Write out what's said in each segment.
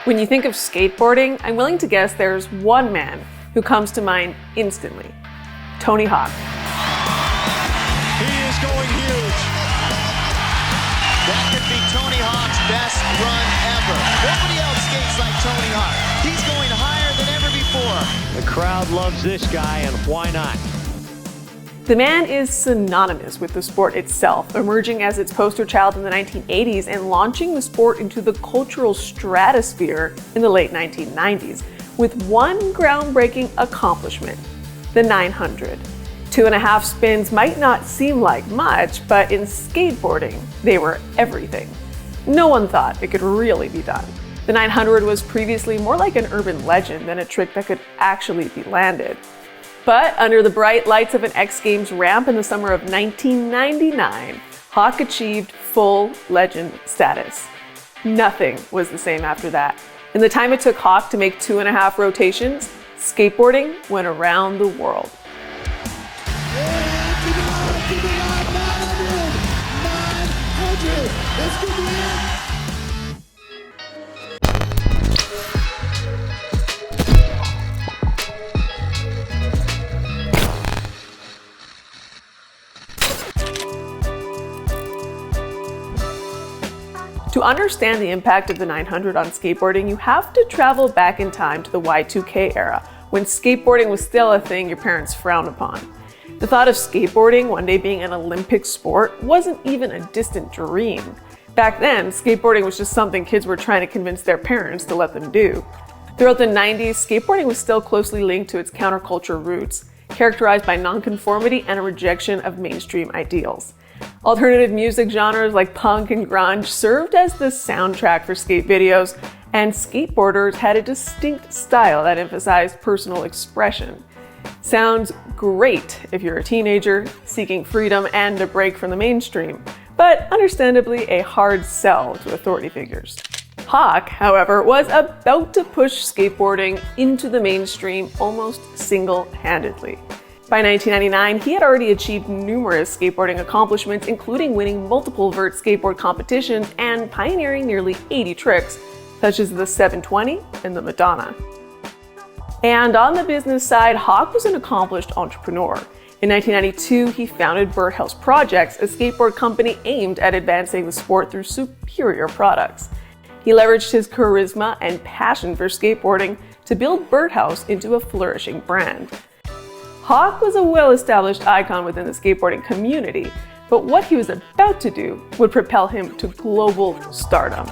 When you think of skateboarding, I'm willing to guess there's one man who comes to mind instantly: Tony Hawk. He is going huge. That could be Tony Hawk's best run ever. Nobody else skates like Tony Hawk. He's going higher than ever before. The crowd loves this guy, and why not? The man is synonymous with the sport itself, emerging as its poster child in the 1980s and launching the sport into the cultural stratosphere in the late 1990s with one groundbreaking accomplishment: the 900. 2.5 spins might not seem like much, but in skateboarding, they were everything. No one thought it could really be done. The 900 was previously more like an urban legend than a trick that could actually be landed. But under the bright lights of an X Games ramp in the summer of 1999, Hawk achieved full legend status. Nothing was the same after that. In the time it took Hawk to make 2.5 rotations, skateboarding went around the world. To understand the impact of the 900 on skateboarding, you have to travel back in time to the Y2K era, when skateboarding was still a thing your parents frowned upon. The thought of skateboarding one day being an Olympic sport wasn't even a distant dream. Back then, skateboarding was just something kids were trying to convince their parents to let them do. Throughout the 90s, skateboarding was still closely linked to its counterculture roots, characterized by nonconformity and a rejection of mainstream ideals. Alternative music genres like punk and grunge served as the soundtrack for skate videos, and skateboarders had a distinct style that emphasized personal expression. Sounds great if you're a teenager seeking freedom and a break from the mainstream, but understandably a hard sell to authority figures. Hawk, however, was about to push skateboarding into the mainstream almost single-handedly. By 1999, he had already achieved numerous skateboarding accomplishments, including winning multiple vert skateboard competitions and pioneering nearly 80 tricks, such as the 720 and the Madonna. And on the business side, Hawk was an accomplished entrepreneur. In 1992, he founded Birdhouse Projects, a skateboard company aimed at advancing the sport through superior products. He leveraged his charisma and passion for skateboarding to build Birdhouse into a flourishing brand. Hawk was a well-established icon within the skateboarding community, but what he was about to do would propel him to global stardom.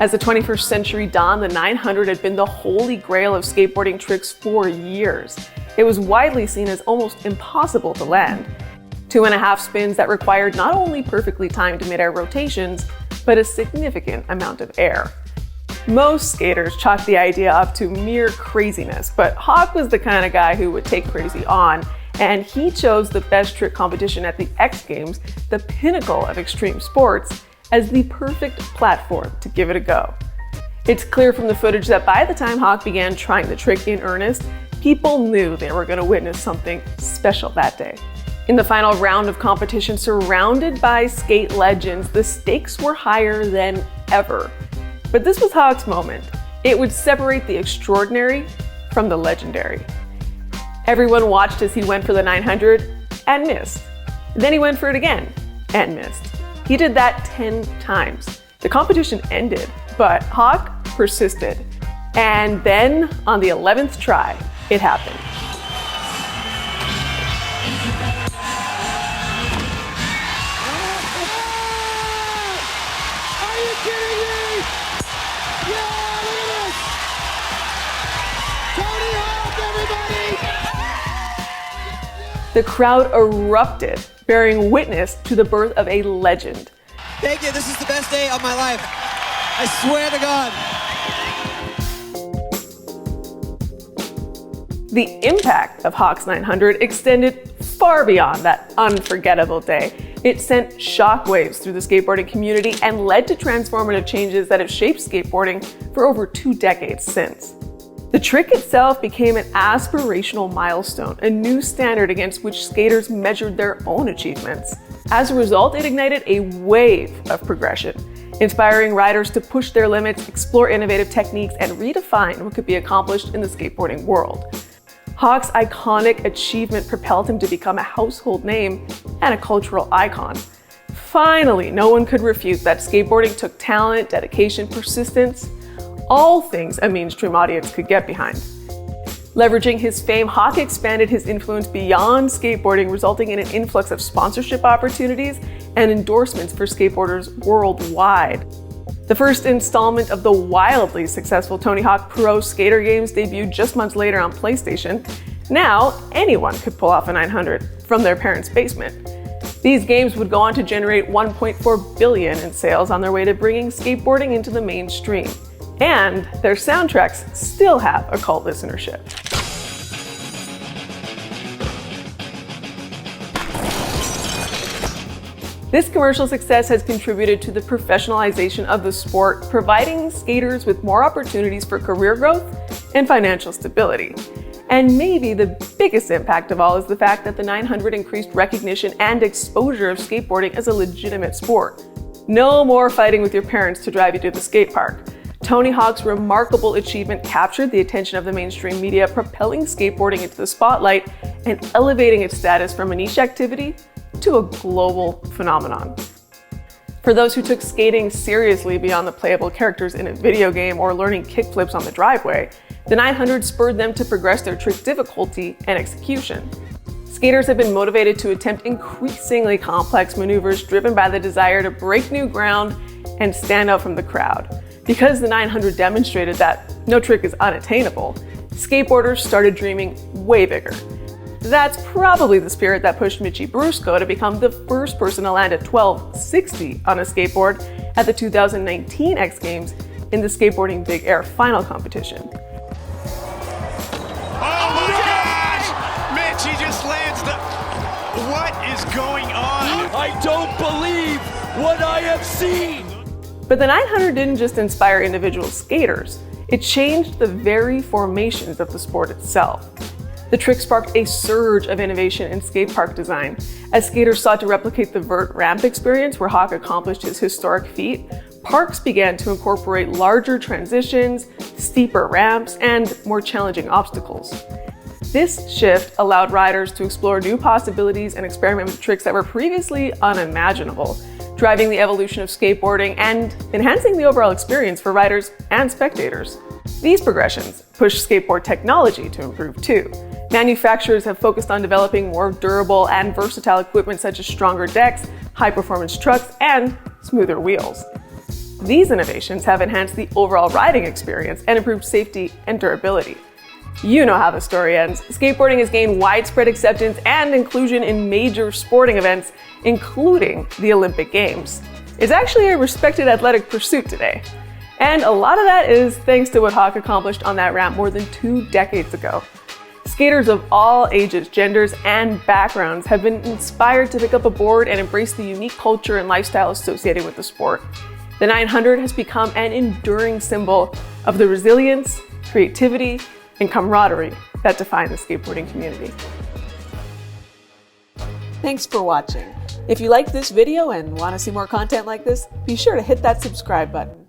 As the 21st century dawned, the 900 had been the holy grail of skateboarding tricks for years. It was widely seen as almost impossible to land. 2.5 spins that required not only perfectly timed mid-air rotations, but a significant amount of air. Most skaters chalked the idea up to mere craziness, but Hawk was the kind of guy who would take crazy on, and he chose the best trick competition at the X Games, the pinnacle of extreme sports, as the perfect platform to give it a go. It's clear from the footage that by the time Hawk began trying the trick in earnest, people knew they were going to witness something special that day. In the final round of competition, surrounded by skate legends, the stakes were higher than ever. But this was Hawk's moment. It would separate the extraordinary from the legendary. Everyone watched as he went for the 900 and missed. Then he went for it again and missed. He did that 10 times. The competition ended, but Hawk persisted. And then, on the 11th try, it happened. Are you kidding me? Yeah, look at this! Tony Hawk, everybody! The crowd erupted, bearing witness to the birth of a legend. Thank you, this is the best day of my life. I swear to God. The impact of Hawk's 900 extended far beyond that unforgettable day. It sent shockwaves through the skateboarding community and led to transformative changes that have shaped skateboarding for over 2 decades since. The trick itself became an aspirational milestone, a new standard against which skaters measured their own achievements. As a result, it ignited a wave of progression, inspiring riders to push their limits, explore innovative techniques, and redefine what could be accomplished in the skateboarding world. Hawk's iconic achievement propelled him to become a household name and a cultural icon. Finally, no one could refute that skateboarding took talent, dedication, persistence, all things a mainstream audience could get behind. Leveraging his fame, Hawk expanded his influence beyond skateboarding, resulting in an influx of sponsorship opportunities and endorsements for skateboarders worldwide. The first installment of the wildly successful Tony Hawk Pro Skater games debuted just months later on PlayStation. Now, anyone could pull off a 900 from their parents' basement. These games would go on to generate $1.4 billion in sales on their way to bringing skateboarding into the mainstream. And their soundtracks still have a cult listenership. This commercial success has contributed to the professionalization of the sport, providing skaters with more opportunities for career growth and financial stability. And maybe the biggest impact of all is the fact that the 900 increased recognition and exposure of skateboarding as a legitimate sport. No more fighting with your parents to drive you to the skate park. Tony Hawk's remarkable achievement captured the attention of the mainstream media, propelling skateboarding into the spotlight and elevating its status from a niche activity to a global phenomenon. For those who took skating seriously beyond the playable characters in a video game or learning kickflips on the driveway, the 900 spurred them to progress their trick difficulty and execution. Skaters have been motivated to attempt increasingly complex maneuvers driven by the desire to break new ground and stand out from the crowd. Because the 900 demonstrated that no trick is unattainable, skateboarders started dreaming way bigger. That's probably the spirit that pushed Michi Brusco to become the first person to land a 1260 on a skateboard at the 2019 X Games in the Skateboarding Big Air final competition. Oh my gosh! Mitch, he just lands the... What is going on? I don't believe what I have seen! But the 900 didn't just inspire individual skaters, it changed the very formations of the sport itself. The trick sparked a surge of innovation in skate park design. As skaters sought to replicate the vert ramp experience where Hawk accomplished his historic feat, parks began to incorporate larger transitions, steeper ramps, and more challenging obstacles. This shift allowed riders to explore new possibilities and experiment with tricks that were previously unimaginable, driving the evolution of skateboarding and enhancing the overall experience for riders and spectators. These progressions pushed skateboard technology to improve too. Manufacturers have focused on developing more durable and versatile equipment such as stronger decks, high-performance trucks, and smoother wheels. These innovations have enhanced the overall riding experience and improved safety and durability. You know how the story ends. Skateboarding has gained widespread acceptance and inclusion in major sporting events, including the Olympic Games. It's actually a respected athletic pursuit today. And a lot of that is thanks to what Hawk accomplished on that ramp more than 2 decades ago. Skaters of all ages, genders, and backgrounds have been inspired to pick up a board and embrace the unique culture and lifestyle associated with the sport. The 900 has become an enduring symbol of the resilience, creativity, and camaraderie that define the skateboarding community. Thanks for watching. If you liked this video and want to see more content like this, be sure to hit that subscribe button.